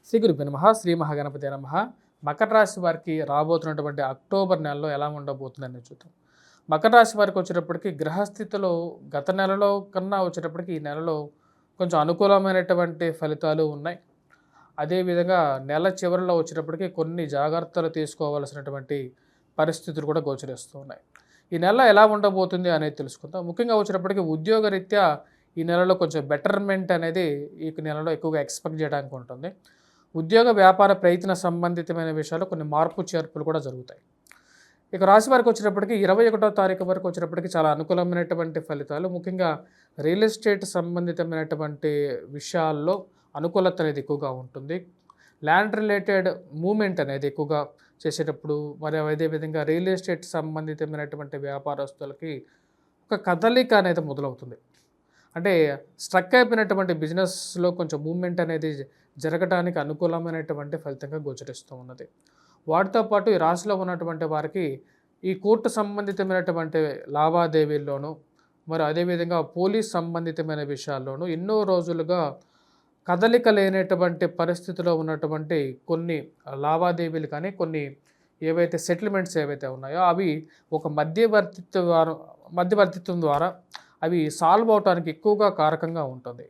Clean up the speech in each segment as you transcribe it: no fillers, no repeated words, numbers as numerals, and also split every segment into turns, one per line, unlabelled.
శ్రీ గురుభ్యో నమః. శ్రీ మహాగణపతి నమః. మకర రాశి వారికి రాబోతున్నటువంటి అక్టోబర్ నెలలో ఎలా ఉండబోతుందని చూద్దాం. మకర రాశి వారికి వచ్చేటప్పటికి గ్రహస్థితిలో గత నెలలో కన్నా వచ్చేటప్పటికి ఈ నెలలో కొంచెం అనుకూలమైనటువంటి ఫలితాలు ఉన్నాయి. అదేవిధంగా నెల చివరిలో వచ్చేటప్పటికి కొన్ని జాగ్రత్తలు తీసుకోవాల్సినటువంటి పరిస్థితులు కూడా గోచరిస్తూ ఉన్నాయి. ఈ నెల ఎలా ఉండబోతుంది అనేది తెలుసుకుందాం. ముఖ్యంగా వచ్చేటప్పటికి ఉద్యోగరీత్యా ఈ నెలలో కొంచెం బెటర్మెంట్ అనేది ఈ నెలలో ఎక్కువగా ఎక్స్పెక్ట్ చేయడానికి ఉంటుంది. ఉద్యోగ వ్యాపార ప్రయత్న సంబంధితమైన విషయాలు కొన్ని మార్పు చేర్పులు కూడా జరుగుతాయి. ఇక రాశి వారికి వచ్చేటప్పటికి 21వ తారీఖు వరకు వచ్చేటప్పటికి చాలా అనుకూలమైనటువంటి ఫలితాలు, ముఖ్యంగా రియల్ ఎస్టేట్ సంబంధితమైనటువంటి విషయాల్లో అనుకూలత అనేది ఎక్కువగా ఉంటుంది. ల్యాండ్ రిలేటెడ్ మూమెంట్ అనేది ఎక్కువగా చేసేటప్పుడు, మరి అదేవిధంగా రియల్ ఎస్టేట్ సంబంధితమైనటువంటి వ్యాపారస్తులకి ఒక కదలిక అనేది మొదలవుతుంది. అంటే స్ట్రక్ అయిపోయినటువంటి బిజినెస్లో కొంచెం మూవ్మెంట్ అనేది జరగడానికి అనుకూలమైనటువంటి ఫలితంగా గోచరిస్తూ ఉన్నది. వాటితో పాటు ఈ రాశిలో ఉన్నటువంటి వారికి ఈ కోర్టు సంబంధితమైనటువంటి లావాదేవీల్లోనూ, మరి అదేవిధంగా పోలీస్ సంబంధితమైన విషయాల్లోనూ ఎన్నో రోజులుగా కదలిక లేనటువంటి పరిస్థితిలో ఉన్నటువంటి కొన్ని లావాదేవీలు కానీ, కొన్ని ఏవైతే సెటిల్మెంట్స్ ఏవైతే ఉన్నాయో అవి ఒక మధ్యవర్తిత్వం ద్వారా అవి సాల్వ్ అవడానికి ఎక్కువగా కారకంగా ఉంటుంది.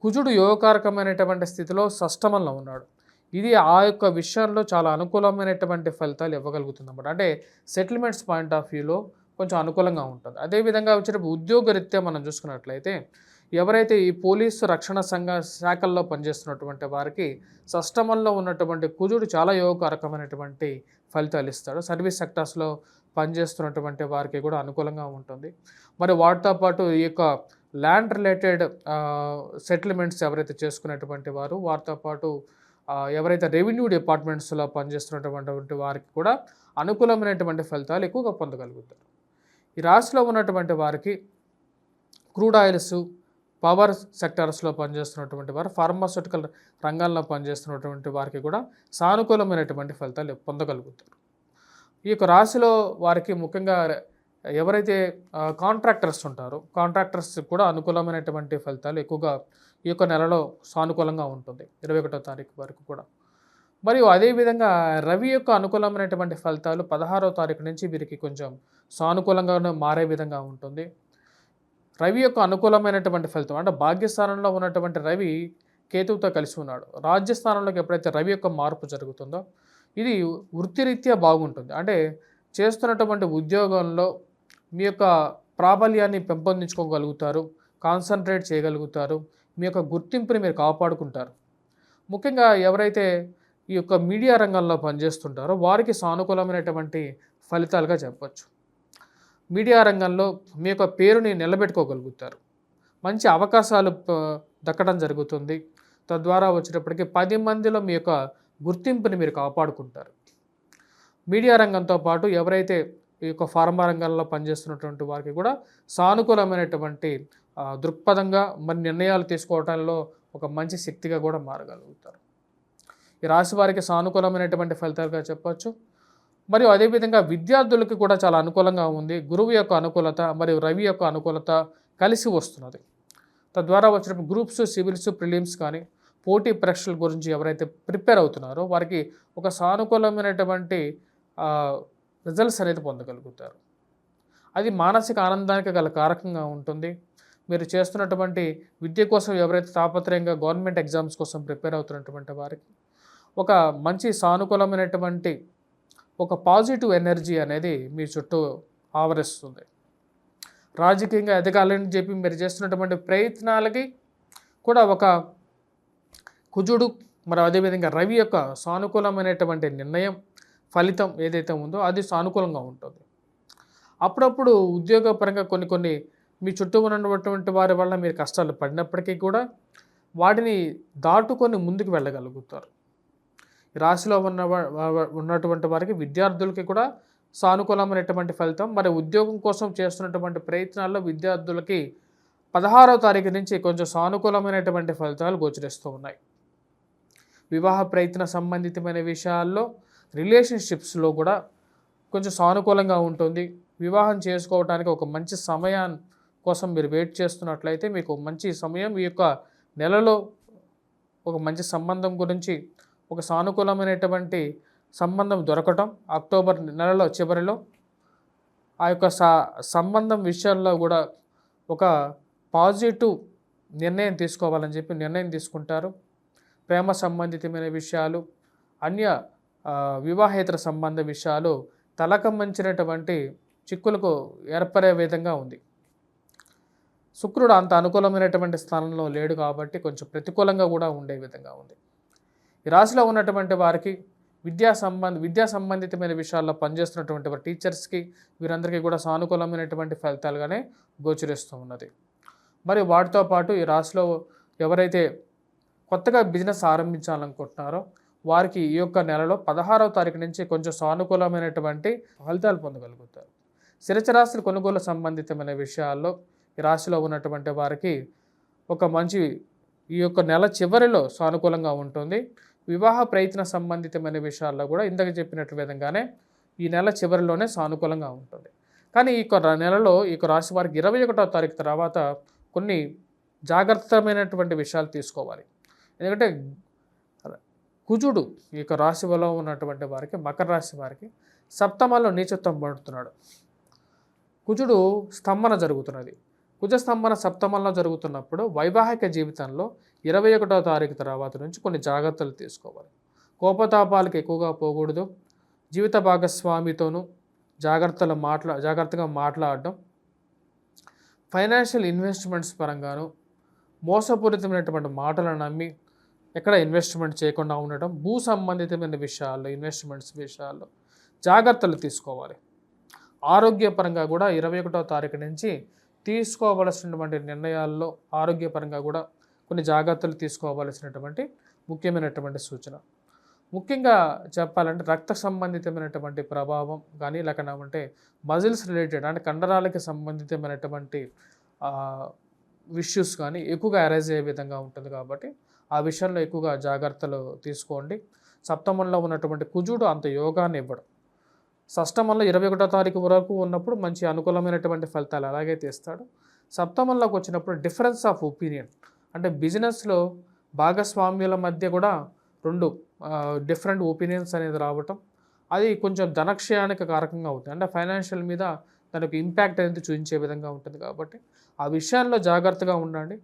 కుజుడు యోగకారకమైనటువంటి స్థితిలో షష్టమంలో ఉన్నాడు. ఇది ఆ యొక్క విషయంలో చాలా అనుకూలమైనటువంటి ఫలితాలు ఇవ్వగలుగుతుంది అన్నమాట. అంటే సెటిల్మెంట్స్ పాయింట్ ఆఫ్ వ్యూలో కొంచెం అనుకూలంగా ఉంటుంది. అదేవిధంగా వచ్చేటప్పుడు ఉద్యోగరీత్యా మనం చూసుకున్నట్లయితే ఎవరైతే ఈ పోలీసు రక్షణ సంఘ శాఖల్లో పనిచేస్తున్నటువంటి వారికి షష్టమంలో ఉన్నటువంటి కుజుడు చాలా యోగకారకమైనటువంటి ఫలితాలు ఇస్తాడు. సర్వీస్ సెక్టార్స్లో పనిచేస్తున్నటువంటి వారికి కూడా అనుకూలంగా ఉంటుంది. మరి వాటితో పాటు ఈ యొక్క ల్యాండ్ రిలేటెడ్ సెటిల్మెంట్స్ ఎవరైతే చేసుకునేటువంటి వారు, వారితో పాటు ఎవరైతే రెవెన్యూ డిపార్ట్మెంట్స్లో పనిచేస్తున్నటువంటి వారికి కూడా అనుకూలమైనటువంటి ఫలితాలు ఎక్కువగా పొందగలుగుతారు. ఈ రాశిలో ఉన్నటువంటి వారికి క్రూడ్ ఆయిల్స్, పవర్ సెక్టార్స్లో పనిచేస్తున్నటువంటి వారు, ఫార్మాస్యూటికల్ రంగాల్లో పనిచేస్తున్నటువంటి వారికి కూడా సానుకూలమైనటువంటి ఫలితాలు పొందగలుగుతారు. ఈ యొక్క రాశిలో వారికి ముఖ్యంగా ఎవరైతే కాంట్రాక్టర్స్ ఉంటారో కాంట్రాక్టర్స్ కూడా అనుకూలమైనటువంటి ఫలితాలు ఎక్కువగా ఈ యొక్క నెలలో సానుకూలంగా ఉంటుంది 21వ తారీఖు వరకు కూడా. మరియు అదేవిధంగా రవి యొక్క అనుకూలమైనటువంటి ఫలితాలు 16వ తారీఖు నుంచి వీరికి కొంచెం సానుకూలంగా మారే విధంగా ఉంటుంది. రవి యొక్క అనుకూలమైనటువంటి ఫలితం అంటే భాగ్యస్థానంలో ఉన్నటువంటి రవి కేతువుతో కలిసి ఉన్నాడు. రాజ్యస్థానంలోకి ఎప్పుడైతే రవి యొక్క మార్పు జరుగుతుందో ఇది వృత్తిరీత్యా బాగుంటుంది. అంటే చేస్తున్నటువంటి ఉద్యోగంలో మీ యొక్క ప్రాబల్యాన్ని పెంపొందించుకోగలుగుతారు, కాన్సన్ట్రేట్ చేయగలుగుతారు, మీ యొక్క గుర్తింపుని మీరు కాపాడుకుంటారు. ముఖ్యంగా ఎవరైతే ఈ యొక్క మీడియా రంగంలో పనిచేస్తుంటారో వారికి సానుకూలమైనటువంటి ఫలితాలుగా చెప్పచ్చు. మీడియా రంగంలో మీ యొక్క పేరుని నిలబెట్టుకోగలుగుతారు, మంచి అవకాశాలు దక్కడం జరుగుతుంది. తద్వారా వచ్చేటప్పటికి 10 మందిలో మీ యొక్క గుర్తింపుని మీరు కాపాడుకుంటారు. మీడియా రంగంతో పాటు ఎవరైతే ఈ యొక్క ఫార్మా రంగంలో పనిచేస్తున్నటువంటి వారికి కూడా సానుకూలమైనటువంటి దృక్పథంగా మరి నిర్ణయాలు తీసుకోవడంలో ఒక మంచి శక్తిగా కూడా మారగలుగుతారు. ఈ రాశి వారికి సానుకూలమైనటువంటి ఫలితాలుగా చెప్పచ్చు. మరియు అదేవిధంగా విద్యార్థులకి కూడా చాలా అనుకూలంగా ఉంది. గురువు యొక్క అనుకూలత మరియు రవి యొక్క అనుకూలత కలిసి వస్తున్నది. తద్వారా వచ్చిన గ్రూప్స్, సివిల్స్, ప్రిలిమ్స్ కానీ పోటీ పరీక్షల గురించి ఎవరైతే ప్రిపేర్ అవుతున్నారో వారికి ఒక సానుకూలమైనటువంటి రిజల్ట్స్ అనేది పొందగలుగుతారు. అది మానసిక ఆనందానికి గల కారకంగా ఉంటుంది. మీరు చేస్తున్నటువంటి విద్య కోసం ఎవరైతే తాపత్రయంగా గవర్నమెంట్ ఎగ్జామ్స్ కోసం ప్రిపేర్ అవుతున్నటువంటి వారికి ఒక మంచి సానుకూలమైనటువంటి ఒక పాజిటివ్ ఎనర్జీ అనేది మీ చుట్టూ ఆవరిస్తుంది. రాజకీయంగా ఎదగాలని చెప్పి మీరు చేస్తున్నటువంటి ప్రయత్నాలకి కూడా ఒక కుజుడు మరి అదేవిధంగా రవి యొక్క సానుకూలమైనటువంటి నిర్ణయం, ఫలితం ఏదైతే ఉందో అది సానుకూలంగా ఉంటుంది. అప్పుడప్పుడు ఉద్యోగపరంగా కొన్ని మీ చుట్టూ ఉన్నటువంటి వారి వల్ల మీరు కష్టాలు పడినప్పటికీ కూడా వాటిని దాటుకొని ముందుకు వెళ్ళగలుగుతారు. ఈ రాశిలో ఉన్నటువంటి వారికి విద్యార్థులకి కూడా సానుకూలమైనటువంటి ఫలితం. మరి ఉద్యోగం కోసం చేస్తున్నటువంటి ప్రయత్నాల్లో విద్యార్థులకి 16వ తారీఖు నుంచి కొంచెం సానుకూలమైనటువంటి ఫలితాలు గోచరిస్తూ ఉన్నాయి. వివాహ ప్రయత్న సంబంధితమైన విషయాల్లో, రిలేషన్షిప్స్లో కూడా కొంచెం సానుకూలంగా ఉంటుంది. వివాహం చేసుకోవడానికి ఒక మంచి సమయం కోసం మీరు వెయిట్ చేస్తున్నట్లయితే మీకు మంచి సమయం ఈ యొక్క నెలలో ఒక మంచి సంబంధం గురించి ఒక సానుకూలమైనటువంటి సంబంధం దొరకటం, అక్టోబర్ నెలలో చివరిలో ఆ యొక్క సంబంధం విషయాల్లో కూడా ఒక పాజిటివ్ నిర్ణయం తీసుకోవాలని చెప్పి నిర్ణయం తీసుకుంటారు. ప్రేమ సంబంధితమైన విషయాలు, అన్య వివాహేతర సంబంధ విషయాలు తలకమ్మంచినటువంటి చిక్కులకు ఏర్పడే విధంగా ఉంది. శుక్రుడు అంత అనుకూలమైనటువంటి స్థానంలో లేడు కాబట్టి కొంచెం ప్రతికూలంగా కూడా ఉండే విధంగా ఉంది. ఈ రాశిలో ఉన్నటువంటి వారికి విద్యా సంబంధితమైన విషయాల్లో పనిచేస్తున్నటువంటి టీచర్స్కి వీరందరికీ కూడా సానుకూలమైనటువంటి ఫలితాలుగానే గోచరిస్తూ ఉన్నది. మరి వాటితో పాటు ఈ రాశిలో ఎవరైతే కొత్తగా బిజినెస్ ఆరంభించాలనుకుంటున్నారో వారికి ఈ యొక్క నెలలో 16వ తారీఖు నుంచి కొంచెం సానుకూలమైనటువంటి ఫలితాలు పొందగలుగుతారు. స్థిరచరాస్తుల కొనుగోలు సంబంధితమైన విషయాల్లో ఈ రాశిలో ఉన్నటువంటి వారికి ఒక మంచి ఈ యొక్క నెల చివరిలో సానుకూలంగా ఉంటుంది. వివాహ ప్రయత్న సంబంధితమైన విషయాల్లో కూడా ఇందాక చెప్పినట్టు విధంగానే ఈ నెల చివరిలోనే సానుకూలంగా ఉంటుంది. కానీ ఈ నెలలో ఈ రాశి వారికి 21వ తారీఖు తర్వాత కొన్ని జాగ్రత్తమైనటువంటి విషయాలు తీసుకోవాలి. ఎందుకంటే కుజుడు ఈ రాశిలో ఉన్నటువంటి వారికి, మకర రాశి వారికి సప్తమంలో నీచత్వం పడుతున్నాడు. కుజుడు స్తంభన జరుగుతున్నది. కుజ స్తంభన సప్తమంలో జరుగుతున్నప్పుడు వైవాహిక జీవితంలో 21వ తారీఖు తర్వాత నుంచి కొన్ని జాగ్రత్తలు తీసుకోవాలి. కోపతాపాలకు ఎక్కువగా పోకూడదు. జీవిత భాగస్వామితోనూ జాగ్రత్తగా మాట్లాడడం, ఫైనాన్షియల్ ఇన్వెస్ట్మెంట్స్ పరంగాను మోసపూరితమైనటువంటి మాటలను నమ్మి ఎక్కడ ఇన్వెస్ట్మెంట్ చేయకుండా ఉండటం, భూ సంబంధితమైన విషయాల్లో ఇన్వెస్ట్మెంట్స్ విషయాల్లో జాగ్రత్తలు తీసుకోవాలి. ఆరోగ్యపరంగా కూడా 21వ తారీఖు నుంచి తీసుకోవలసినటువంటి నిర్ణయాల్లో ఆరోగ్యపరంగా కూడా కొన్ని జాగ్రత్తలు తీసుకోవలసినటువంటి ముఖ్యమైనటువంటి సూచన. ముఖ్యంగా చెప్పాలంటే రక్త సంబంధితమైనటువంటి ప్రభావం కానీ లేకపోతే మజిల్స్ రిలేటెడ్ అంటే కండరాలకి సంబంధితమైనటువంటి ఇష్యూస్ కానీ ఎక్కువగా అరైజ్ అయ్యే విధంగా ఉంటుంది. కాబట్టి ఆ విషయంలో ఎక్కువగా జాగ్రత్తలు తీసుకోండి. సప్తమంలో ఉన్నటువంటి కుజుడు అంత యోగాన్ని ఇవ్వడం, షష్టమంలో 21వ తారీఖు వరకు ఉన్నప్పుడు మంచి అనుకూలమైనటువంటి ఫలితాలు అలాగే తీస్తాడు. సప్తమంలోకి వచ్చినప్పుడు డిఫరెన్స్ ఆఫ్ ఒపీనియన్ అంటే బిజినెస్లో భాగస్వామ్యుల మధ్య కూడా రెండు డిఫరెంట్ ఒపీనియన్స్ అనేది రావటం, అది కొంచెం ధనక్షయానికి కారకంగా అవుతుంది. అంటే ఫైనాన్షియల్ మీద దానికి ఇంపాక్ట్ అనేది చూపించే విధంగా ఉంటుంది. కాబట్టి ఆ విషయాల్లో జాగ్రత్తగా ఉండండి.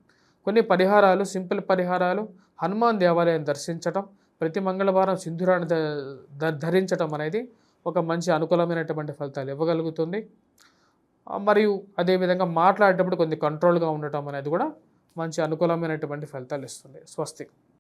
కొన్ని పరిహారాలు, సింపుల్ పరిహారాలు, హనుమాన్ దేవాలయం దర్శించటం, ప్రతి మంగళవారం సింధూరాన్ని ధరించడం అనేది ఒక మంచి అనుకూలమైనటువంటి ఫలితాలు ఇవ్వగలుగుతుంది. మరియు అదేవిధంగా మాట్లాడేటప్పుడు కొంచెం కంట్రోల్గా ఉండటం అనేది కూడా మంచి అనుకూలమైనటువంటి ఫలితాలు ఇస్తుంది. స్వస్తి.